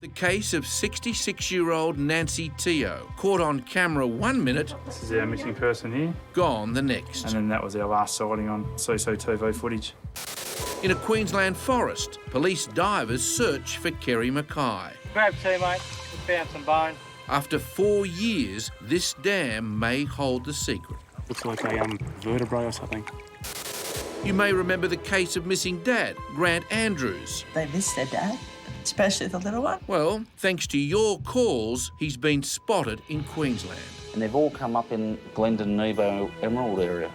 The case of 66-year-old Nancy Teo, caught on camera 1 minute, This is our missing person here. Gone the next. And then that was our last sighting on CCTV footage. In a Queensland forest, police divers search for Kerry Mackay. Grab two, mate. We found some bone. After 4 years, this dam may hold the secret. Looks like a vertebrae or something. You may remember the case of missing dad, Grant Andrews. They miss their dad, especially the little one. Well, thanks to your calls, he's been spotted in Queensland. And they've all come up in Glendon, Nebo, Emerald area.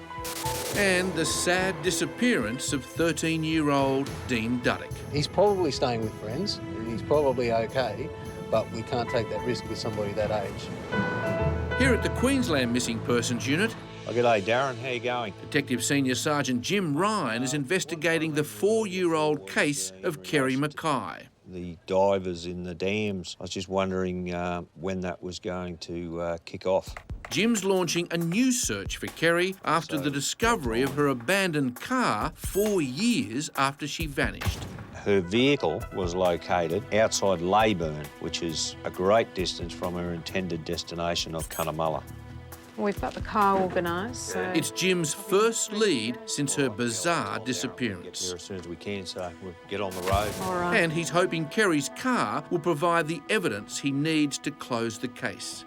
And the sad disappearance of 13-year-old Dean Duddick. He's probably staying with friends, and he's probably okay, but we can't take that risk with somebody that age. Here at the Queensland Missing Persons Unit, Oh, g'day, Darren. How you going? Detective Senior Sergeant Jim Ryan is investigating the 4-year-old case of Kerry Mackay. The divers in the dams. I was just wondering when that was going to kick off. Jim's launching a new search for Kerry after the discovery of her abandoned car 4 years after she vanished. Her vehicle was located outside Leyburn, which is a great distance from her intended destination of Cunnamulla. We've got the car organised, so... It's Jim's first lead since her bizarre disappearance. Get there as soon as we can, so we'll get on the road. All right. And he's hoping Kerry's car will provide the evidence he needs to close the case.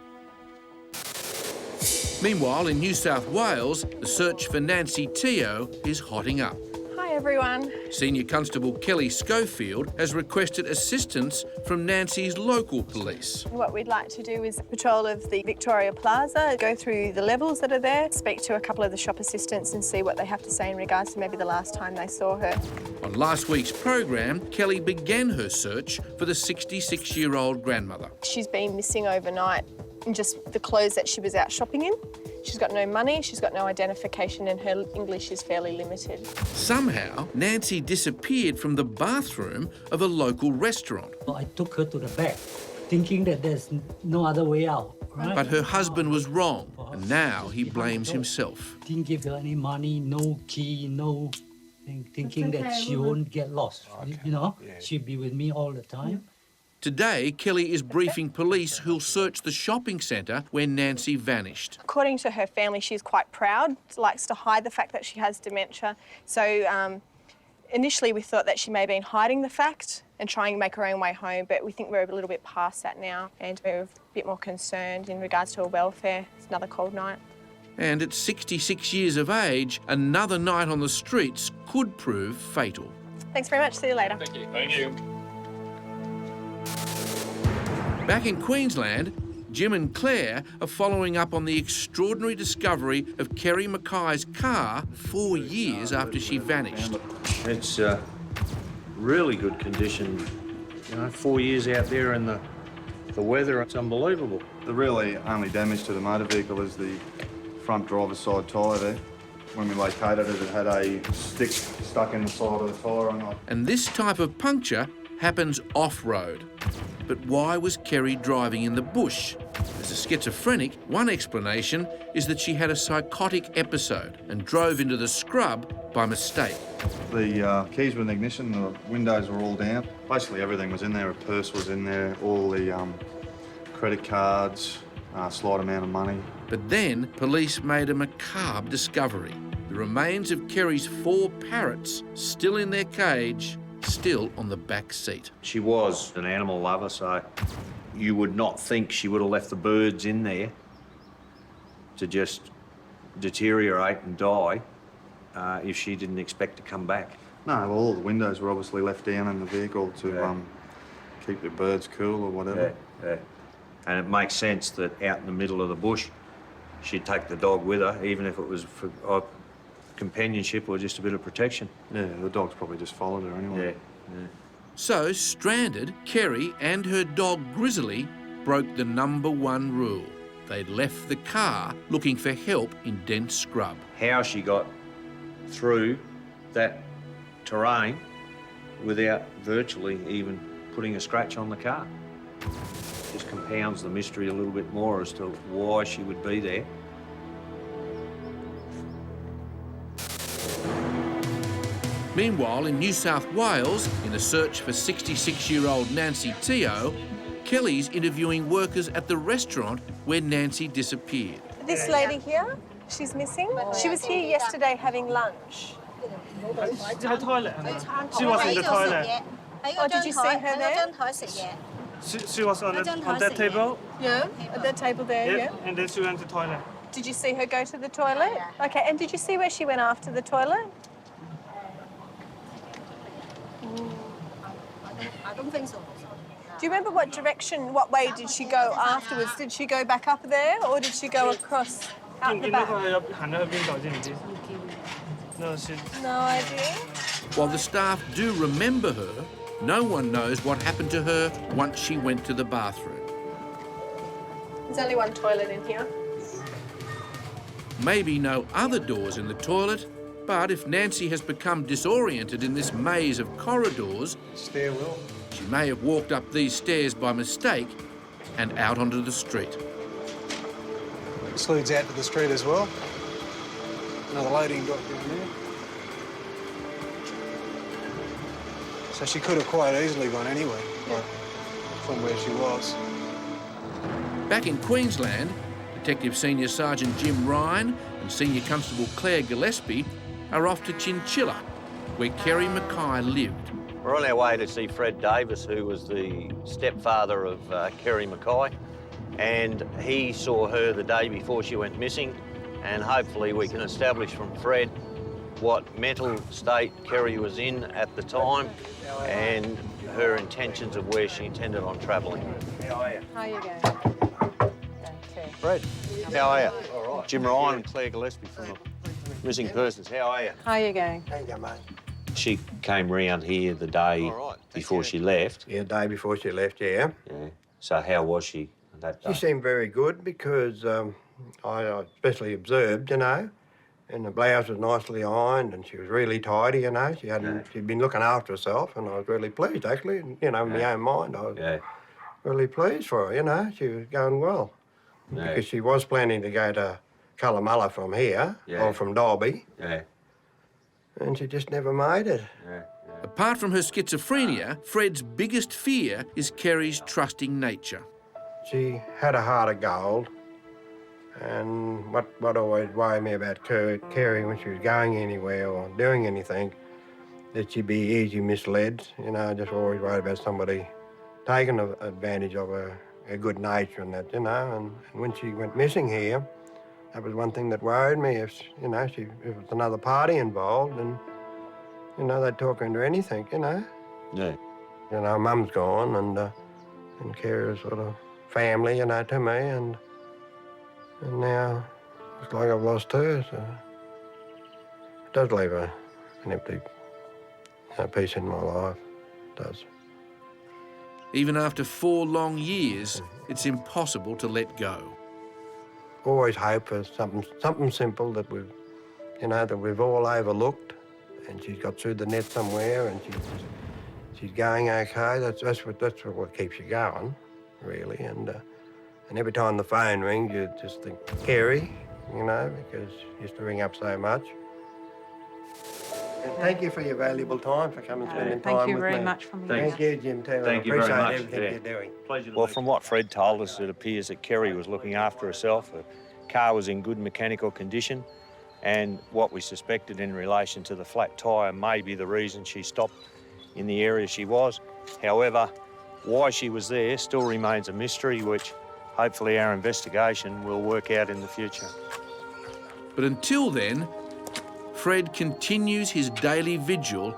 Meanwhile, in New South Wales, the search for Nancy Teo is hotting up. Hi everyone. Senior Constable Kelly Schofield has requested assistance from Nancy's local police. What we'd like to do is patrol of the Victoria Plaza, go through the levels that are there, speak to a couple of the shop assistants and see what they have to say in regards to maybe the last time they saw her. On last week's program, Kelly began her search for the 66-year-old grandmother. She's been missing overnight in just the clothes that she was out shopping in. She's got no money, she's got no identification, and her English is fairly limited. Somehow, Nancy disappeared from the bathroom of a local restaurant. I took her to the back, thinking that there's no other way out. Right? But her husband was wrong, and now he blames himself. Didn't give her any money, no key, no thinking that she won't get lost. Okay. You know, she'd be with me all the time. Today, Kelly is briefing police who'll search the shopping centre where Nancy vanished. According to her family, she's quite proud, likes to hide the fact that she has dementia. So initially we thought that she may have been hiding the fact and trying to make her own way home, but we think we're a little bit past that now and we're a bit more concerned in regards to her welfare. It's another cold night. And at 66 years of age, another night on the streets could prove fatal. Thanks very much. See you later. Thank you. Thank you. Back in Queensland, Jim and Claire are following up on the extraordinary discovery of Kerry Mackay's car 4 years after she vanished. It's really good condition. You know, 4 years out there in the weather, it's unbelievable. The really only damage to the motor vehicle is the front driver's side tyre there. When we located it, it had a stick stuck in the side of the tyre. And this type of puncture happens off-road. But why was Kerry driving in the bush? As a schizophrenic, one explanation is that she had a psychotic episode and drove into the scrub by mistake. The keys were in the ignition, the windows were all down. Basically everything was in there, a purse was in there, all the credit cards, a slight amount of money. But then police made a macabre discovery. The remains of Kerry's 4 parrots, still in their cage, still on the back seat. She was an animal lover, so you would not think she would have left the birds in there to just deteriorate and die if she didn't expect to come back. No, well, all the windows were obviously left down in the vehicle to keep the birds cool or whatever. Yeah. And it makes sense that out in the middle of the bush, she'd take the dog with her, even if it was for companionship or just a bit of protection. Yeah, the dog's probably just followed her anyway. Yeah. So, stranded, Kerry and her dog Grizzly broke the #1 rule. They'd left the car looking for help in dense scrub. How she got through that terrain without virtually even putting a scratch on the car just compounds the mystery a little bit more as to why she would be there. Meanwhile, in New South Wales, in a search for 66-year-old Nancy Teo, Kelly's interviewing workers at the restaurant where Nancy disappeared. This lady here, she's missing. She was here yesterday having lunch. Her toilet. She was in the toilet. Oh, did you see her there? She was on that table. Yeah, at that table there, yeah. And then she went to the toilet. Did you see her go to the toilet? Okay, and did you see where she went after the toilet? I don't think so. Do you remember what direction, what way did she go afterwards? Did she go back up there or did she go across out the back? No, she... No idea. While the staff do remember her, no one knows what happened to her once she went to the bathroom. There's only one toilet in here. Maybe no other doors in the toilet, but if Nancy has become disoriented in this maze of corridors, Stairwell. she may have walked up these stairs by mistake and out onto the street. This leads out to the street as well. Another loading dock down there. So she could have quite easily gone anywhere, like from where she was. Back in Queensland, Detective Senior Sergeant Jim Ryan and Senior Constable Claire Gillespie are off to Chinchilla, where Kerry Mackay lived. We're on our way to see Fred Davis, who was the stepfather of Kerry Mackay, and he saw her the day before she went missing, and hopefully we can establish from Fred what mental state Kerry was in at the time and her intentions of where she intended on travelling. How are you going? Fred, how are you? All right. Jim Ryan and Claire Gillespie from the Missing Persons. How are you? How are you going? How you go, mate? She came round here the day before she left. Yeah, the day before she left, yeah. Yeah. So how was she that day? She seemed very good because I especially observed, you know, and the blouse was nicely ironed and she was really tidy, you know. She'd been looking after herself and I was really pleased, actually. You know, in my own mind, I was really pleased for her, you know. She was going well. Because she was planning to go to Colomulla from here, or from Derby. Yeah. And she just never made it. Apart from her schizophrenia, Fred's biggest fear is Kerry's trusting nature. She had a heart of gold. And what always worried me about Kerry when she was going anywhere or doing anything, that she'd be easy misled. You know, just always worried about somebody taking advantage of her good nature and that, you know. And when she went missing here, that was one thing that worried me. If, you know, if it was another party involved, and, you know, they'd talk her into anything, you know. Yeah. You know, Mum's gone and Kerry was sort of family, you know, to me, and now it's like I've lost her, so it does leave an empty piece in my life, it does. Even after 4 long years, it's impossible to let go. Always hope for something simple that we've all overlooked, and she's got through the net somewhere, and she's going okay. That's what keeps you going, really. And every time the phone rings, you just think Kerry, you know, because she used to ring up so much. And thank you for your valuable time, for coming and spending time with me. Thank you very much for me. Thank you, Jim, too. Thank you very much. I appreciate everything you're doing. Pleasure. Well, from what Fred told us, it appears that Kerry was looking after herself. Her car was in good mechanical condition, and what we suspected in relation to the flat tyre may be the reason she stopped in the area she was. However, why she was there still remains a mystery, which hopefully our investigation will work out in the future. But until then, Fred continues his daily vigil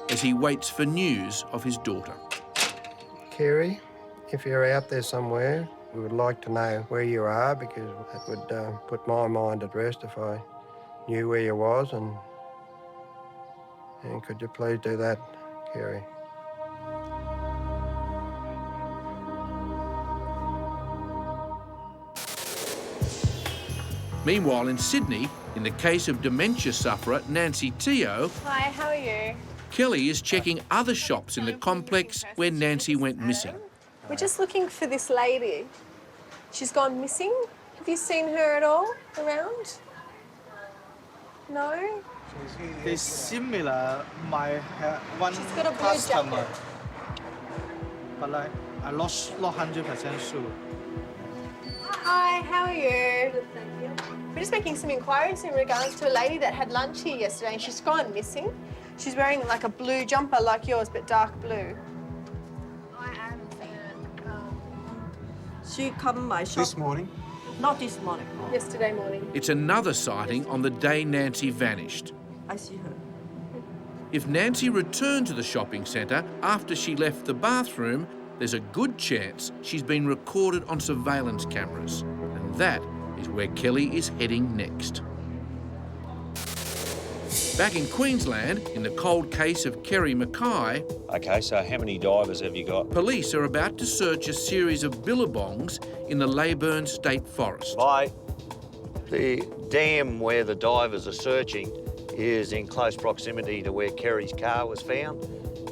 as he waits for news of his daughter. Kerry, if you're out there somewhere, we would like to know where you are, because that would put my mind at rest if I knew where you was, and could you please do that, Kerry? Meanwhile, in Sydney, in the case of dementia sufferer Nancy Teo, Hi, how are you? Kelly is checking other shops in the complex where Nancy went missing. We're just looking for this lady. She's gone missing. Have you seen her at all around? No? They similar my one She's got a blue customer, jacket. but like I'm not 100% sure. Hi, how are you? Good, thank you. We're just making some inquiries in regards to a lady that had lunch here yesterday and she's gone missing. She's wearing like a blue jumper like yours, but dark blue. She come my shop. This morning? Not this morning. Yesterday morning. It's another sighting on the day Nancy vanished. I see her. If Nancy returned to the shopping centre after she left the bathroom, there's a good chance she's been recorded on surveillance cameras. And that is where Kelly is heading next. Back in Queensland, in the cold case of Kerry Mackay, Okay, so how many divers have you got? police are about to search a series of billabongs in the Leyburn State Forest. The dam where the divers are searching is in close proximity to where Kerry's car was found.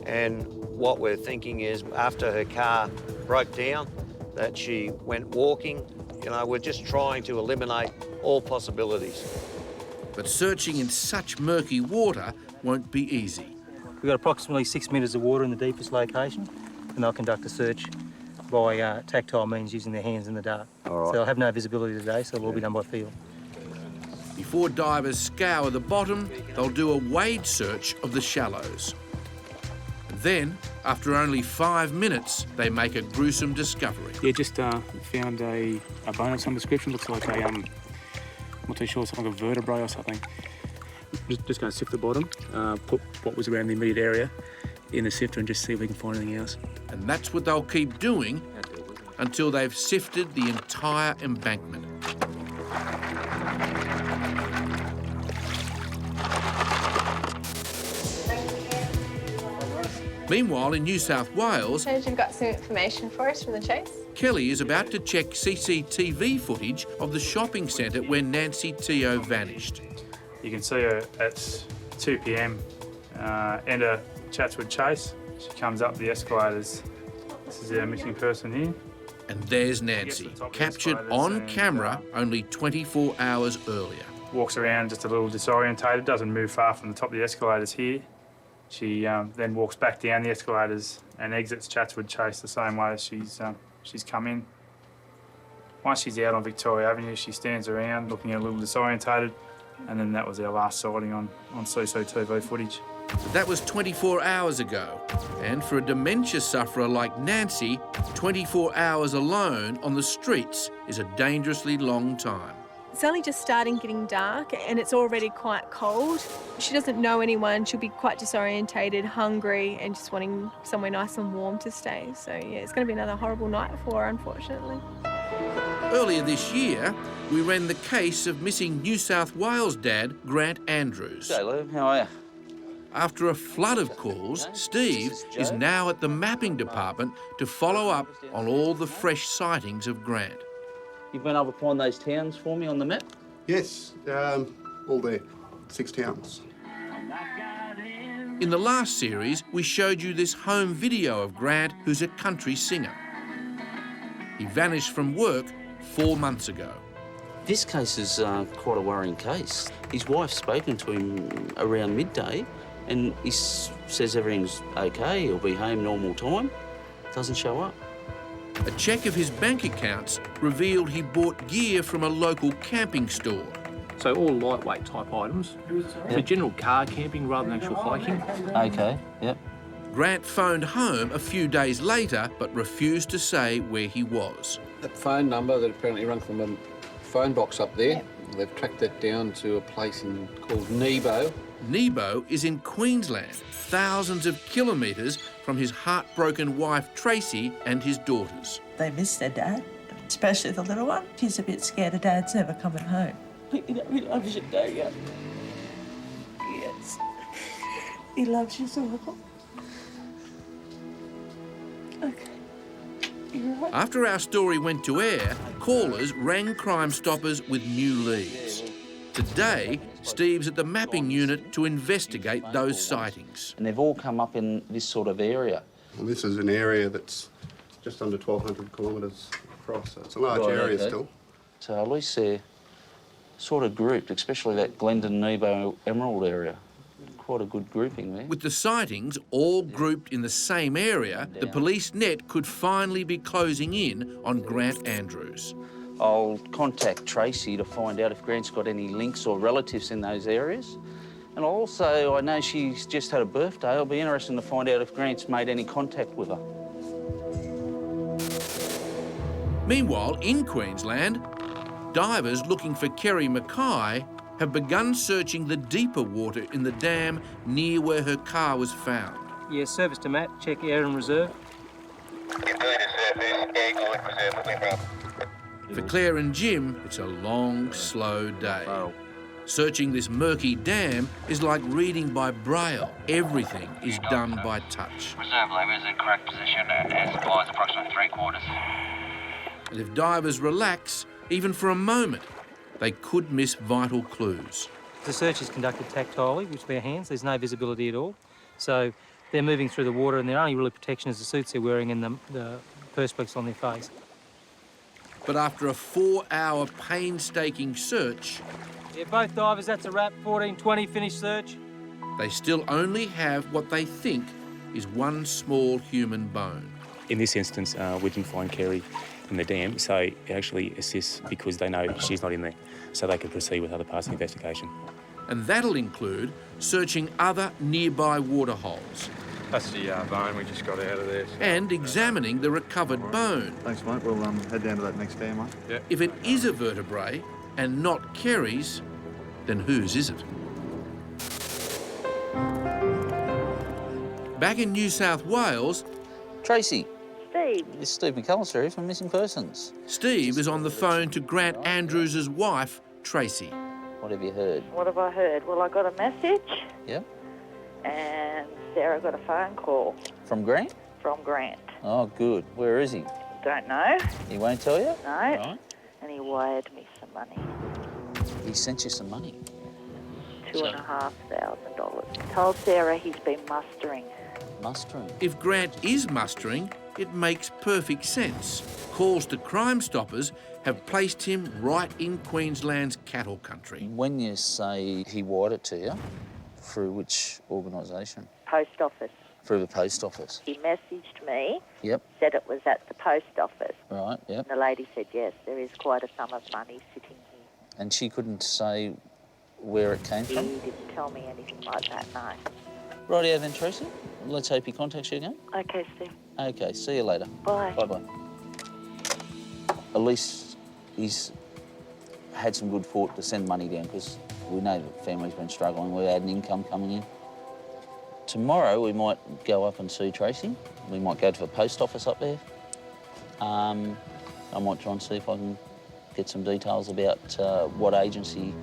And what we're thinking is after her car broke down, that she went walking. You know, we're just trying to eliminate all possibilities. But searching in such murky water won't be easy. We've got approximately 6 metres of water in the deepest location, and they'll conduct a search by tactile means using their hands in the dark. All right. So they'll have no visibility today, so it'll all be done by feel. Before divers scour the bottom, they'll do a wade search of the shallows. And then, after only 5 minutes, they make a gruesome discovery. Yeah, just found a bone of some description. Looks like a, I'm not too sure, something like a vertebrae or something. Just going to sift the bottom, put what was around the immediate area in the sifter and just see if we can find anything else. And that's what they'll keep doing until they've sifted the entire embankment. Meanwhile, in New South Wales, You've got some information for us from the chase? Kelly is about to check CCTV footage of the shopping centre where Nancy Teo vanished. You can see her at 2 p.m. Enter Chatswood Chase. She comes up the escalators. This is our missing person here. And there's Nancy, captured on camera only 24 hours earlier. Walks around just a little disorientated, doesn't move far from the top of the escalators here. She then walks back down the escalators and exits Chatswood Chase the same way as she's come in. Once she's out on Victoria Avenue, she stands around looking a little disorientated, and then that was our last sighting on CCTV footage. But that was 24 hours ago. And for a dementia sufferer like Nancy, 24 hours alone on the streets is a dangerously long time. It's only just starting getting dark and it's already quite cold. She doesn't know anyone. She'll be quite disorientated, hungry and just wanting somewhere nice and warm to stay. So, yeah, it's going to be another horrible night for her, unfortunately. Earlier this year, we ran the case of missing New South Wales dad, Grant Andrews. Hey, Lou, how are you? After a flood of calls, Steve is now at the mapping department to follow up on all the fresh sightings of Grant. You've been able to find those towns for me on the map? Yes, all there. 6 towns. In the last series, we showed you this home video of Grant, who's a country singer. He vanished from work 4 months ago. This case is quite a worrying case. His wife's spoken to him around midday and he says everything's okay, he'll be home normal time. Doesn't show up. A check of his bank accounts revealed he bought gear from a local camping store. So all lightweight type items for general car camping rather than actual hiking. Okay, yep. Grant phoned home a few days later but refused to say where he was. That phone number that apparently rang from a phone box up there, they've tracked that down to a place called Nebo. Nebo is in Queensland, thousands of kilometres from his heartbroken wife Tracy and his daughters. They miss their dad, especially the little one. She's a bit scared of Dad's ever coming home. You know, he loves you, don't you? Yes. He loves you so much. Okay. You're right. After our story went to air, callers rang Crime Stoppers with new leads. Today, Steve's at the mapping unit to investigate those sightings. And they've all come up in this sort of area. Well, this is an area that's just under 1,200 kilometres across, so it's a large Right, area okay. still. So at least they're sort of grouped, especially that Glendon, Nebo, Emerald area. Quite a good grouping there. With the sightings all grouped in the same area, the police net could finally be closing in on Grant Andrews. I'll contact Tracy to find out if Grant's got any links or relatives in those areas. And also, I know she's just had a birthday. I'll be interested to find out if Grant's made any contact with her. Meanwhile, in Queensland, divers looking for Kerry Mackay have begun searching the deeper water in the dam near where her car was found. Yeah, service to Matt, check air and reserve. For Claire and Jim, it's a long, slow day. Searching this murky dam is like reading by braille. Everything is done by touch. Reserve labour is in correct position and supplies approximately 3/4. And if divers relax, even for a moment, they could miss vital clues. The search is conducted tactilely with their hands. There's no visibility at all. So they're moving through the water and their only real protection is the suits they're wearing and the perspex on their face. But after a 4-hour painstaking search, Yeah, both divers, that's a wrap. 14:20, finished search. they still only have what they think is one small human bone. In this instance, we didn't find Kerry in the dam, so it actually assists because they know she's not in there, so they can proceed with other parts of the investigation. And that'll include searching other nearby water holes. That's the bone we just got out of there. And examining the recovered bone. Thanks, mate. We'll head down to that next dam, mate. Yeah. If it is a vertebrae and not Kerry's, then whose is it? Back in New South Wales, Tracy. Steve. It's Steve McAllister here from Missing Persons. Steve is on the phone to Grant Andrews' wife, Tracy. What have you heard? What have I heard? Well, I got a message Yep. and Sarah got a phone call From Grant? from Grant. Oh, good. Where is he? Don't know. He won't tell you? No. Right. And he wired me some money. He sent you some money. $2,500. Told Sarah he's been mustering. Mustering? If Grant is mustering, it makes perfect sense. Calls to Crime Stoppers have placed him right in Queensland's cattle country. When you say he wired it to you, through which organisation? Post office. Through the post office. He messaged me, Yep. said it was at the post office. Right, yep. And the lady said, yes, there is quite a sum of money sitting here. And she couldn't say where it came He from? didn't tell me anything like that, no. Rightio then, Tracy. Let's hope he contacts you again. Okay, Steve. Okay, see you later. Bye. Bye-bye. At least he's had some good thought to send money down because we know the family's been struggling. We had an income coming in. Tomorrow we might go up and see Tracy. We might go to the post office up there. I might try and see if I can get some details about what agency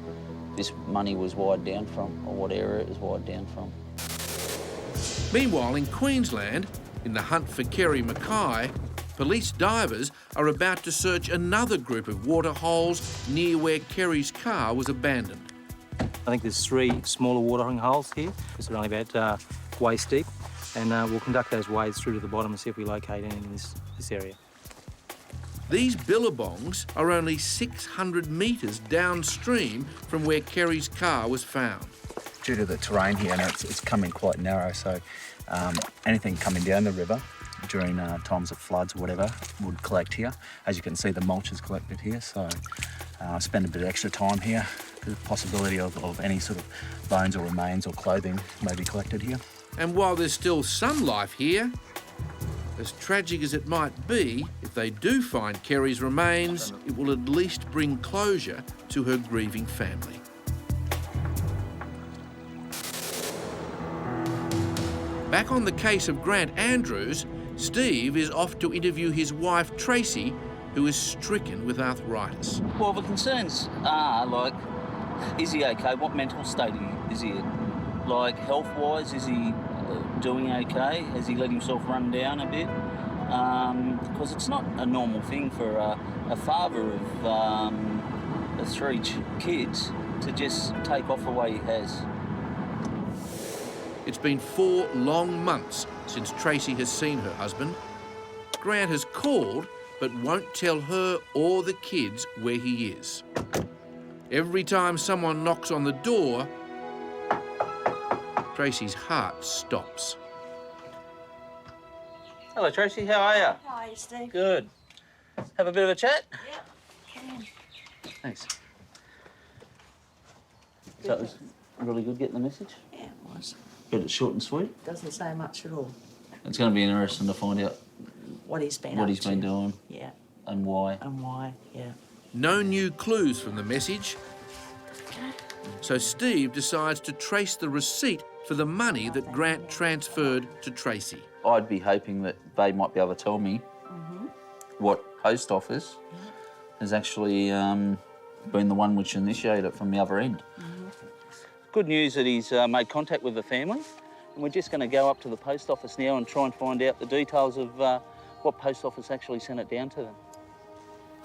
this money was wired down from or what area it was wired down from. Meanwhile, in Queensland, in the hunt for Kerry Mackay, police divers are about to search another group of water holes near where Kerry's car was abandoned. I think there's 3 smaller watering holes here. They're only about waist deep. And we'll conduct those wades through to the bottom and see if we locate anything in this area. These billabongs are only 600 metres downstream from where Kerry's car was found. Due to the terrain here, and it's coming quite narrow, so anything coming down the river during times of floods or whatever would collect here. As you can see, the mulch is collected here, so I spend a bit of extra time here. The possibility of any sort of bones or remains or clothing may be collected here. And while there's still some life here, as tragic as it might be, if they do find Kerry's remains, it will at least bring closure to her grieving family. Back on the case of Grant Andrews, Steve is off to interview his wife Tracy, who is stricken with arthritis. Well, the concerns are, like, is he okay? What mental state is he in? Like, health-wise, is he doing okay? Has he let himself run down a bit? Because it's not a normal thing for a father of 3 kids to just take off the way he has. It's been 4 long months since Tracy has seen her husband. Grant has called, but won't tell her or the kids where he is. Every time someone knocks on the door, Tracy's heart stops. Hello, Tracy. How are you? Hi, Steve. Good. Have a bit of a chat? Yeah. Thanks. So it was really good getting the message? Yeah, it was. But it's short and sweet? Doesn't say much at all. It's going to be interesting to find out What he's been what up he's been to. doing. Yeah. And why. And why, yeah. No new clues from the message, so Steve decides to trace the receipt for the money that Grant transferred to Tracy. I'd be hoping that they might be able to tell me what post office has actually been the one which initiated it from the other end. Good news that he's made contact with the family, and we're just going to go up to the post office now and try and find out the details of what post office actually sent it down to them.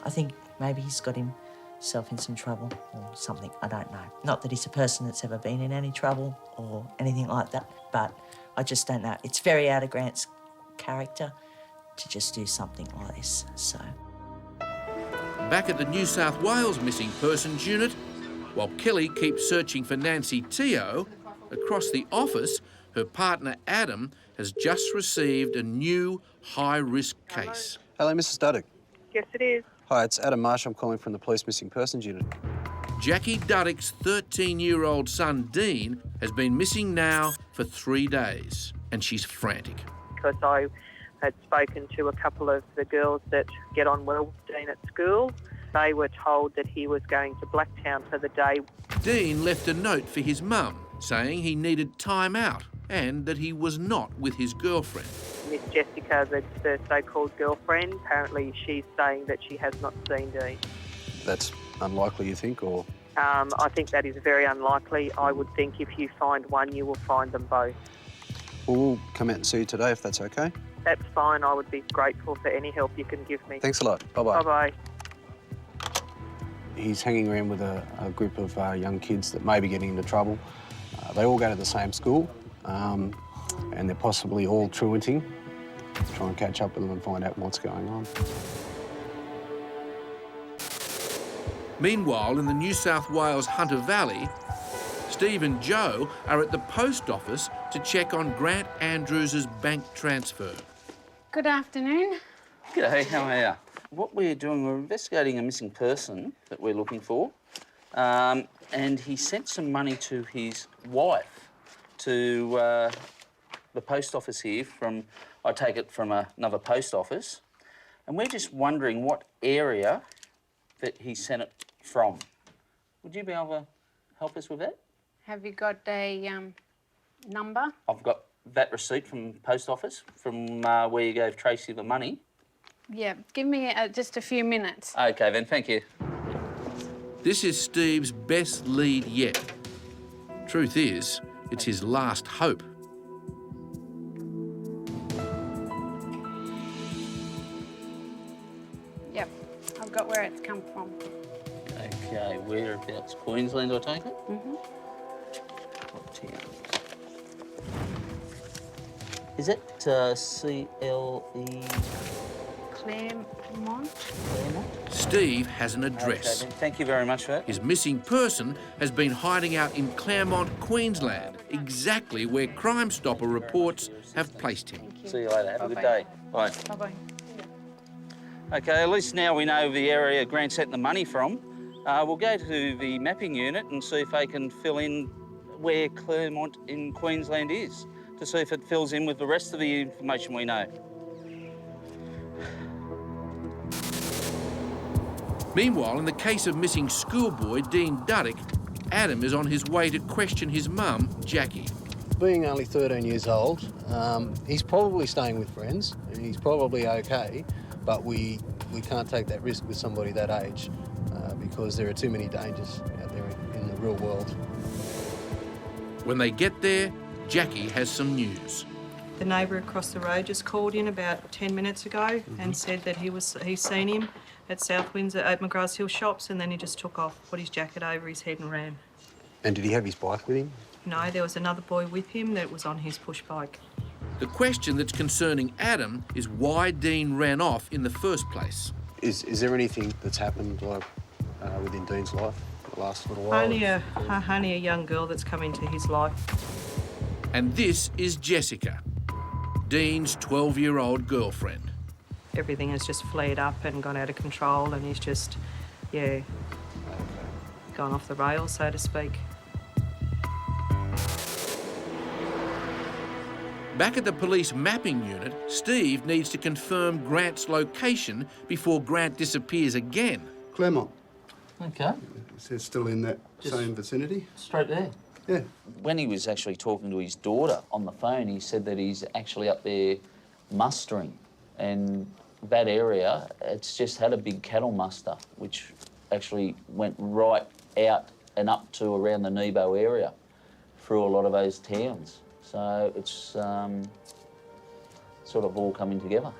I think maybe he's got himself in some trouble or something, I don't know. Not that he's a person that's ever been in any trouble or anything like that, but I just don't know. It's very out of Grant's character to just do something like this, so. Back at the New South Wales Missing Persons Unit, while Kelly keeps searching for Nancy Teo, across the office, her partner Adam has just received a new high-risk case. Hello, Mrs. Duddick. Yes, it is. Hi, it's Adam Marsh. I'm calling from the Police Missing Persons Unit. Jackie Duddick's 13-year-old son Dean has been missing now for 3 days, and she's frantic. Because I had spoken to a couple of the girls that get on well with Dean at school. They were told that he was going to Blacktown for the day. Dean left a note for his mum saying he needed time out and that he was not with his girlfriend. Miss Jessica, the so-called girlfriend, apparently she's saying that she has not seen Dean. That's unlikely, you think, or? I think that is very unlikely. I would think if you find one, you will find them both. Well, we'll come out and see you today if that's okay. That's fine. I would be grateful for any help you can give me. Thanks a lot. Bye-bye. Bye-bye. He's hanging around with a group of young kids that may be getting into trouble. They all go to the same school, and they're possibly all truanting. Try and catch up with them and find out what's going on. Meanwhile, in the New South Wales Hunter Valley, Steve and Joe are at the post office to check on Grant Andrews' bank transfer. Good afternoon. G'day, how are you? What we're doing, we're investigating a missing person that we're looking for, and he sent some money to his wife to the post office here from, I take it from another post office, and we're just wondering what area that he sent it from. Would you be able to help us with that? Have you got a number? I've got that receipt from post office from where you gave Tracy the money. Yeah, give me just a few minutes. Okay then, thank you. This is Steve's best lead yet. Truth is, it's his last hope. Yep, I've got where it's come from. Okay, whereabouts? Queensland, I take it? Mm-hmm. What town? Is it CLE? Claremont. Steve has an address. Okay, thank you very much for that. His missing person has been hiding out in Claremont, Queensland, exactly where Crime Stopper reports have placed him. See you later. Have a good day. Bye. Bye-bye. Okay, at least now we know the area Grant sent the money from. We'll go to the mapping unit and see if they can fill in where Claremont in Queensland is, to see if it fills in with the rest of the information we know. Meanwhile, in the case of missing schoolboy Dean Duddick, Adam is on his way to question his mum, Jackie. Being only 13 years old, he's probably staying with friends, and he's probably okay, but we can't take that risk with somebody that age because there are too many dangers out there in the real world. When they get there, Jackie has some news. The neighbour across the road just called in about 10 minutes ago and said that he's seen him at South Windsor at McGrath's Hill Shops, and then he just took off, put his jacket over his head and ran. And did he have his bike with him? No, there was another boy with him that was on his push bike. The question that's concerning Adam is why Dean ran off in the first place. Is there anything that's happened like within Dean's life the last little while. Only a young girl that's come into his life. And this is Jessica, Dean's 12-year-old girlfriend. Everything has just flared up and gone out of control, and he's just, yeah, gone off the rails, so to speak. Back at the police mapping unit, Steve needs to confirm Grant's location before Grant disappears again. Claremont. Okay. It says still in that same vicinity. Straight there. Yeah. When he was actually talking to his daughter on the phone, he said that he's actually up there mustering. And that area, it's just had a big cattle muster, which actually went right out and up to around the Nebo area through a lot of those towns. So it's sort of all coming together.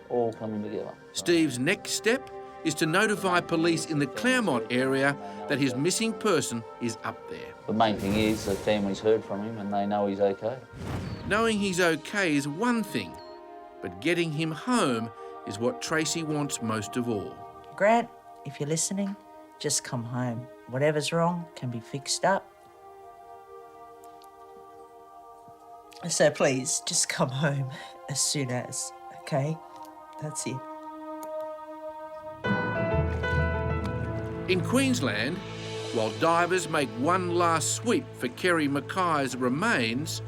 All coming together. Steve's next step is to notify police in the Claremont area that his missing person is up there. The main thing is the family's heard from him and they know he's okay. Knowing he's okay is one thing, but getting him home is what Tracy wants most of all. Grant, if you're listening, just come home. Whatever's wrong can be fixed up. So please, just come home as soon as, okay? That's it. In Queensland, while divers make one last sweep for Kerry Mackay's remains,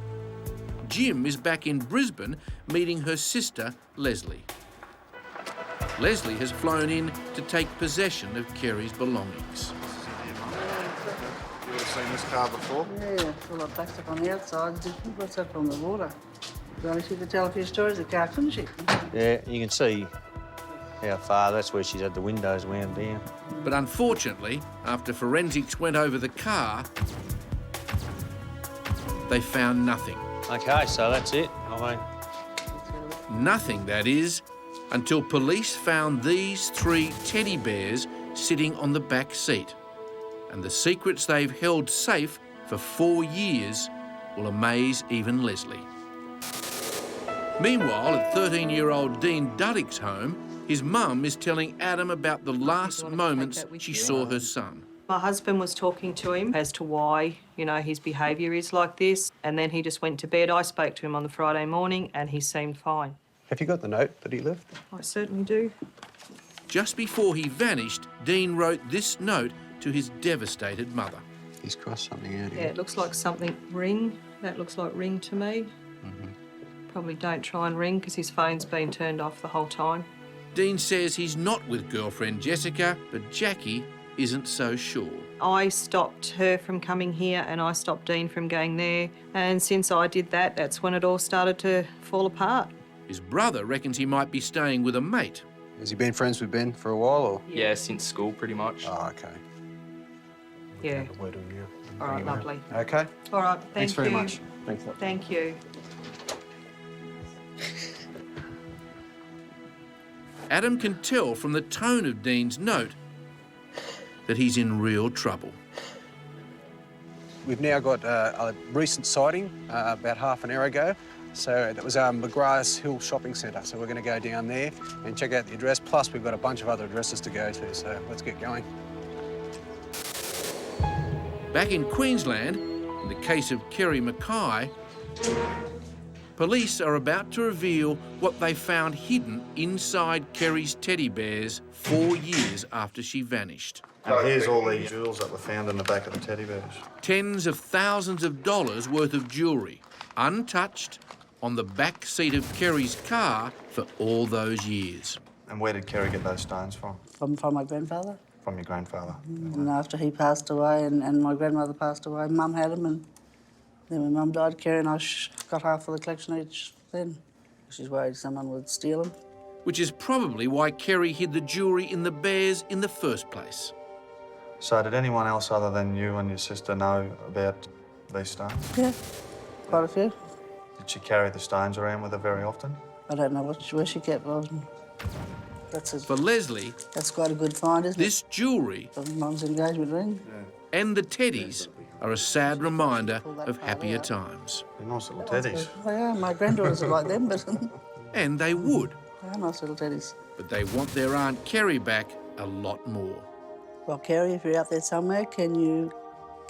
Jim is back in Brisbane meeting her sister, Leslie. Leslie has flown in to take possession of Kerry's belongings. You ever seen this car before? Yeah, it's a lot of plastic on the outside. What's up on the water? She could tell a few stories of the car, couldn't she? Yeah, you can see how far, that's where she's had the windows wound down. But unfortunately, after forensics went over the car, they found nothing. Okay, so that's it. Nothing, that is, until police found these 3 teddy bears sitting on the back seat. And the secrets they've held safe for 4 years will amaze even Leslie. Meanwhile, at 13-year-old Dean Duddick's home, his mum is telling Adam about the last moments she saw her son. My husband was talking to him as to why, you know, his behaviour is like this, and then he just went to bed. I spoke to him on the Friday morning and he seemed fine. Have you got the note that he left? I certainly do. Just before he vanished, Dean wrote this note to his devastated mother. He's crossed something out here. Yeah, it looks like something ring. That looks like ring to me. Probably don't try and ring because his phone's been turned off the whole time. Dean says he's not with girlfriend Jessica, but Jackie isn't so sure. I stopped her from coming here and I stopped Dean from going there. And since I did that, that's when it all started to fall apart. His brother reckons he might be staying with a mate. Has he been friends with Ben for a while, or? Yeah, since school, pretty much. Oh, okay. Yeah. All right, lovely. Okay. All right, thanks very much. Thanks. Thank you. Adam can tell from the tone of Dean's note that he's in real trouble. We've now got a recent sighting about half an hour ago. So that was McGrath's Hill Shopping Centre. So we're going to go down there and check out the address. Plus, we've got a bunch of other addresses to go to. So let's get going. Back in Queensland, in the case of Kerry Mackay, police are about to reveal what they found hidden inside Kerry's teddy bears 4 years after she vanished. And here's all the jewels that were found in the back of the teddy bears. Tens of thousands of dollars worth of jewellery, untouched, on the back seat of Kerry's car for all those years. And where did Kerry get those stones from? From my grandfather. From your grandfather? And after he passed away and my grandmother passed away, Mum had them, and then when Mum died, Kerry and I got half of the collection each then. She's worried someone would steal them. Which is probably why Kerry hid the jewellery in the bears in the first place. So did anyone else other than you and your sister know about these stones? Yeah, quite a few. Did she carry the stones around with her very often? I don't know where she kept them. For Leslie, that's quite a good find, isn't this jewellery of Mum's engagement ring. And the teddies are a sad reminder of happier times. They're nice little teddies. They are. My granddaughters are like them, but And they would. they are nice little teddies. But they want their Aunt Kerry back a lot more. well, Kerry, if you're out there somewhere, can you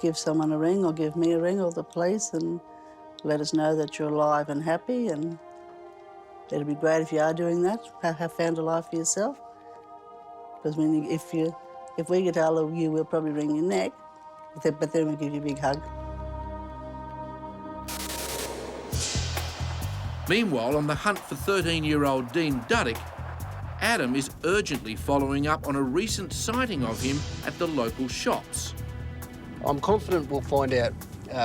give someone a ring or give me a ring or the police and let us know that you're alive and happy, and it'd be great if you are doing that, have found a life for yourself. Because if we get hold of you, we'll probably wring your neck, but then we'll give you a big hug. Meanwhile, on the hunt for 13-year-old Dean Duddick, Adam is urgently following up on a recent sighting of him at the local shops. I'm confident we'll find out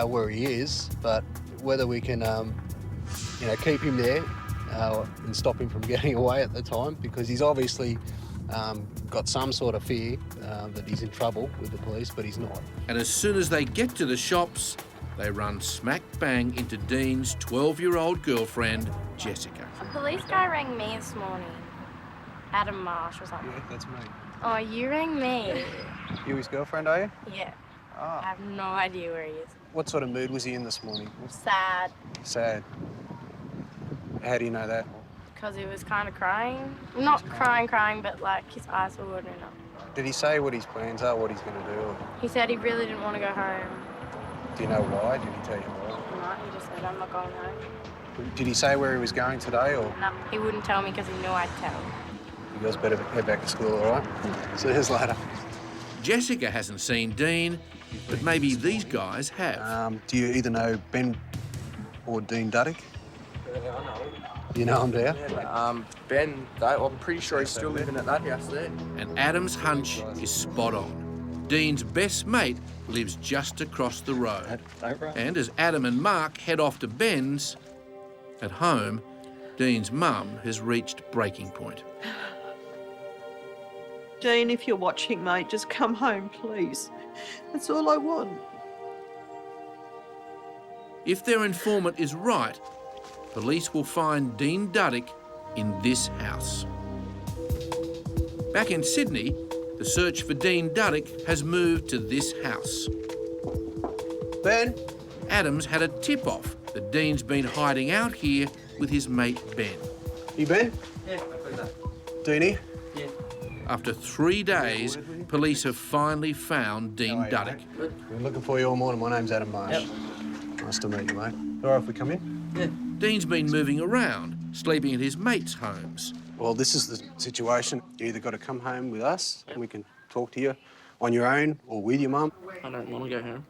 where he is, but whether we can, keep him there and stop him from getting away at the time, because he's obviously got some sort of fear that he's in trouble with the police, but he's not. And as soon as they get to the shops, they run smack bang into Dean's 12-year-old girlfriend, Jessica. A police guy rang me this morning. Adam Marsh or something. Yeah, that's me. Oh, you rang me? You his girlfriend, are you? Yeah. Ah. I have no idea where he is. What sort of mood was he in this morning? Sad. Sad. How do you know that? Because he was kind of crying. Not crying, but like his eyes were watering up. Did he say what his plans are, what he's going to do? He said he really didn't want to go home. Do you know why? Did he tell you why? No, he just said, I'm not going home. Did he say where he was going today, or? No, he wouldn't tell me because he knew I'd tell. You guys better head back to school, all right? See you later. Jessica hasn't seen Dean, but maybe these guys have. Do you either know Ben or Dean Duddick? Yeah, I know. You know him, do you? Yeah, Ben, though, I'm pretty sure he's still living at that house there. And Adam's hunch is spot on. Dean's best mate lives just across the road. And as Adam and Mark head off to Ben's, at home, Dean's mum has reached breaking point. Dean, if you're watching, mate, just come home, please. That's all I want. If their informant is right, police will find Dean Duddick in this house. Back in Sydney, the search for Dean Duddick has moved to this house. Ben? Adams had a tip-off that Dean's been hiding out here with his mate Ben. You Ben? Yeah, I that. Deanie? Yeah. After 3 days, police have finally found Dean Duddick. We're looking for you all morning. My name's Adam Marsh. Yep. Nice to meet you, mate. All right if we come in? Yeah. Dean's been moving around, sleeping at his mates' homes. Well, this is the situation. You either got to come home with us and we can talk to you on your own or with your mum. I don't want to go home.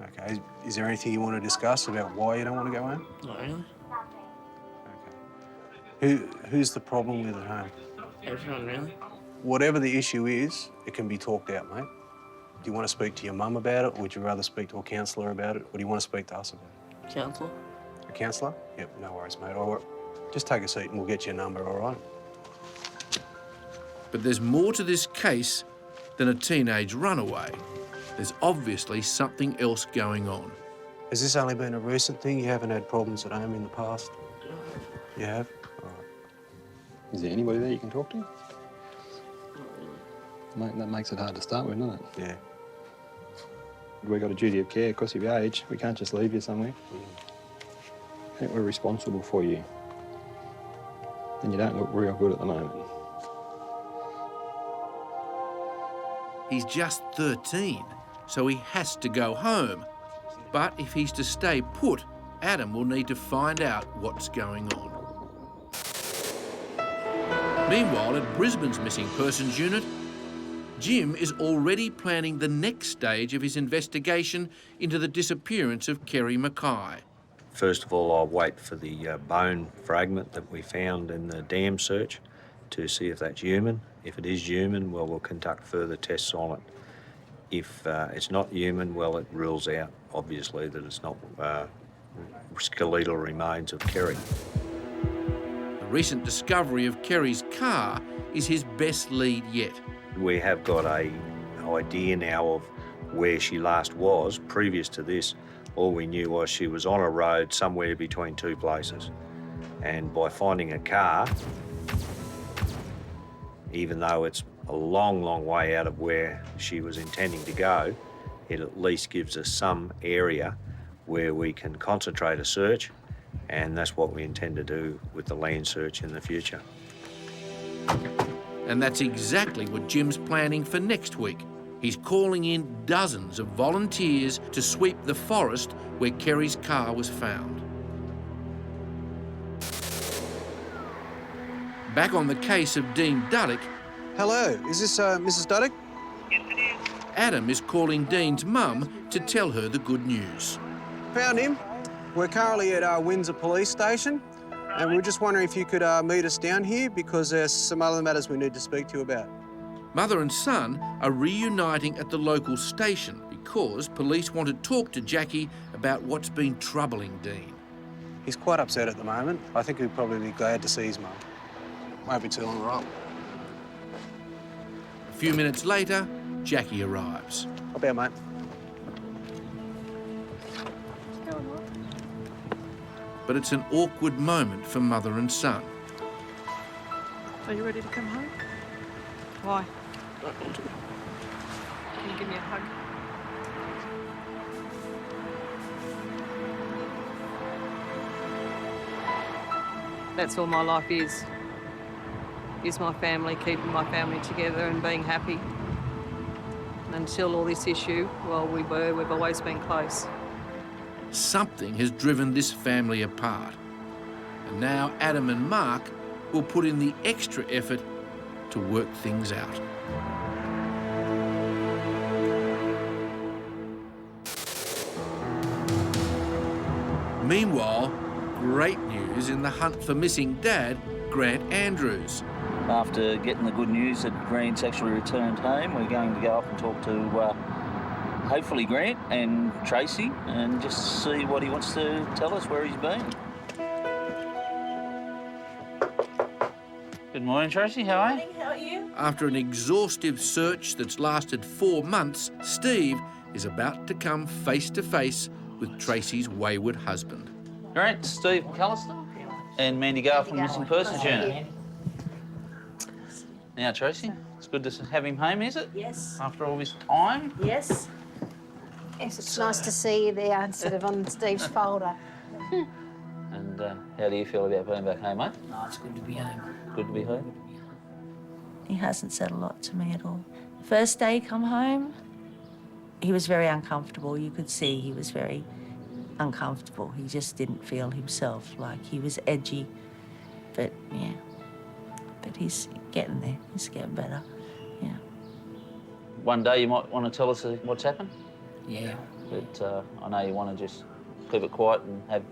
Okay. Is there anything you want to discuss about why you don't want to go home? Not really. Who's the problem with at home? Everyone, really. Whatever the issue is, it can be talked out, mate. Do you want to speak to your mum about it, or would you rather speak to a counsellor about it, or do you want to speak to us about it? Counsellor. A counsellor? Yep, no worries, mate. All right. Just take a seat and we'll get you a number, all right? But there's more to this case than a teenage runaway. There's obviously something else going on. Has this only been a recent thing? You haven't had problems at home in the past? You have? All right. Is there anybody there you can talk to? Mate, that makes it hard to start with, doesn't it? Yeah. We've got a duty of care because of your age. We can't just leave you somewhere. I think we're responsible for you. And you don't look real good at the moment. He's just 13, so he has to go home. But if he's to stay put, Adam will need to find out what's going on. Meanwhile, at Brisbane's Missing Persons Unit, Jim is already planning the next stage of his investigation into the disappearance of Kerry Mackay. First of all, I'll wait for the bone fragment that we found in the dam search to see if that's human. If it is human, well, we'll conduct further tests on it. If it's not human, well, it rules out, obviously, that it's not skeletal remains of Kerry. The recent discovery of Kerry's car is his best lead yet. We have got an idea now of where she last was. Previous to this, all we knew was she was on a road somewhere between two places. And by finding a car, even though it's a long, long way out of where she was intending to go, it at least gives us some area where we can concentrate a search, and that's what we intend to do with the land search in the future. And that's exactly what Jim's planning for next week. He's calling in dozens of volunteers to sweep the forest where Kerry's car was found. Back on the case of Dean Duddick. Hello, is this Mrs. Duddick? Adam is calling Dean's mum to tell her the good news. Found him. We're currently at Windsor Police Station, and we're just wondering if you could meet us down here because there's some other matters we need to speak to you about. Mother and son are reuniting at the local station because police want to talk to Jackie about what's been troubling Dean. He's quite upset at the moment. I think he'd probably be glad to see his mum. Won't be too long, right? A few minutes later, Jackie arrives. How about, mate? But it's an awkward moment for mother and son. Are you ready to come home? Why? Can you give me a hug? That's all my life is my family, keeping my family together and being happy. Until all this issue, we've always been close. Something has driven this family apart. And now Adam and Mark will put in the extra effort to work things out. Meanwhile, great news in the hunt for missing dad, Grant Andrews. After getting the good news that Grant's actually returned home, we're going to go up and talk to hopefully Grant and Tracy and just see what he wants to tell us, where he's been. Good morning, Tracy. How are you? How are you? After an exhaustive search that's lasted 4 months, Steve is about to come face to face with Tracy's wayward husband. Grant, Steve McAllister and Mandy Gale from the Missing Persons Unit. Now, Tracy, it's good to have him home, is it? Yes. After all this time? Yes. Yes, it's nice to see you there instead of on Steve's folder. And how do you feel about being back home, mate? Oh, it's good to be home. Good to be home? He hasn't said a lot to me at all. First day he come home, he was very uncomfortable. You could see he was very uncomfortable. He just didn't feel himself. Like, he was edgy. But, yeah. But he's getting there. He's getting better, yeah. One day you might want to tell us what's happened? Yeah. But I know you want to just keep it quiet and have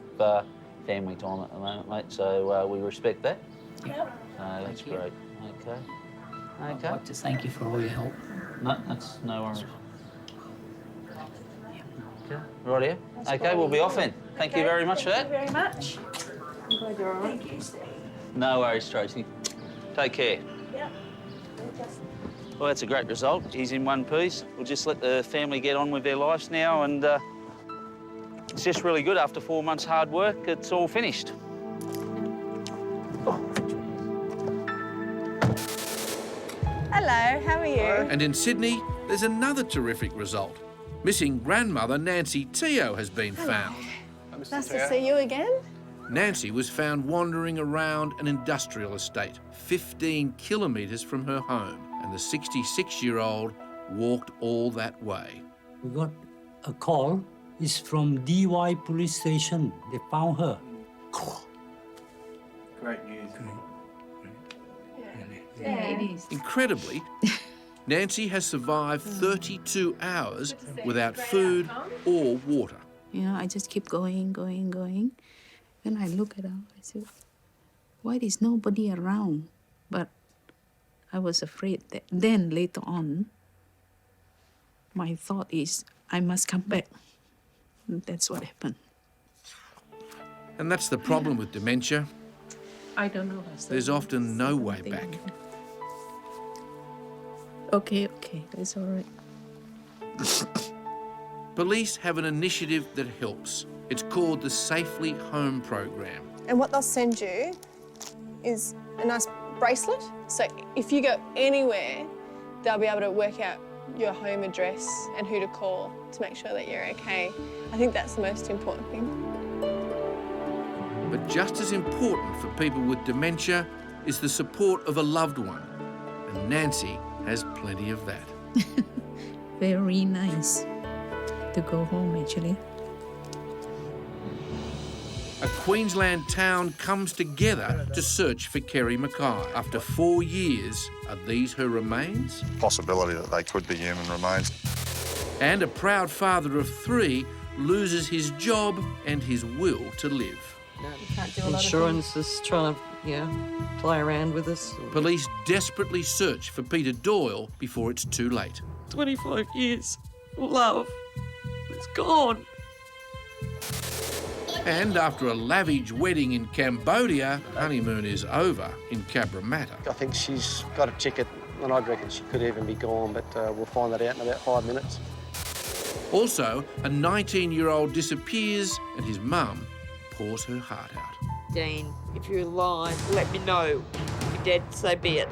family time at the moment, mate, so we respect that. Yep. That's great. Okay. I'd like to thank you for all your help. No, that's no worries. Okay. Right here. Okay, we'll be off then. Thank you very much for that. Thank you very much. I'm glad you're all right. Thank you, Steve. No worries, Tracy. Take care. Yep. Well, that's a great result. He's in one piece. We'll just let the family get on with their lives now, and it's just really good. After 4 months' hard work, it's all finished. Hello, how are you? And in Sydney, there's another terrific result. Missing grandmother Nancy Teo has been found. Nice to see you again. Nancy was found wandering around an industrial estate 15 kilometres from her home, and the 66-year-old walked all that way. We got a call. It's from DY police station. They found her. Great news. Yeah, it is. Incredibly, Nancy has survived 32 hours without food or water. You know, I just keep going. Then I look at her, I said, why is nobody around? But I was afraid that then later on, my thought is, I must come back. And that's what happened. And that's the problem with dementia. I don't know. There's often no way back. Okay, that's all right. Police have an initiative that helps. It's called the Safely Home program. And what they'll send you is a nice bracelet. So if you go anywhere, they'll be able to work out your home address and who to call to make sure that you're okay. I think that's the most important thing. But just as important for people with dementia is the support of a loved one. And Nancy has plenty of that. very nice to go home actually. A Queensland town comes together to search for Kerry Mackay. After 4 years, are these her remains? Possibility that they could be human remains. And a proud father of 3 loses his job and his will to live. Insurance is trying to, play around with us. Police desperately search for Peter Doyle before it's too late. 25 years of love. It's gone. And after a lavish wedding in Cambodia, honeymoon is over in Cabramatta. I think she's got a ticket, and I reckon she could even be gone, but we'll find that out in about 5 minutes. Also, a 19-year-old disappears and his mum pours her heart out. Dean, if you're alive, let me know. If you're dead, so be it.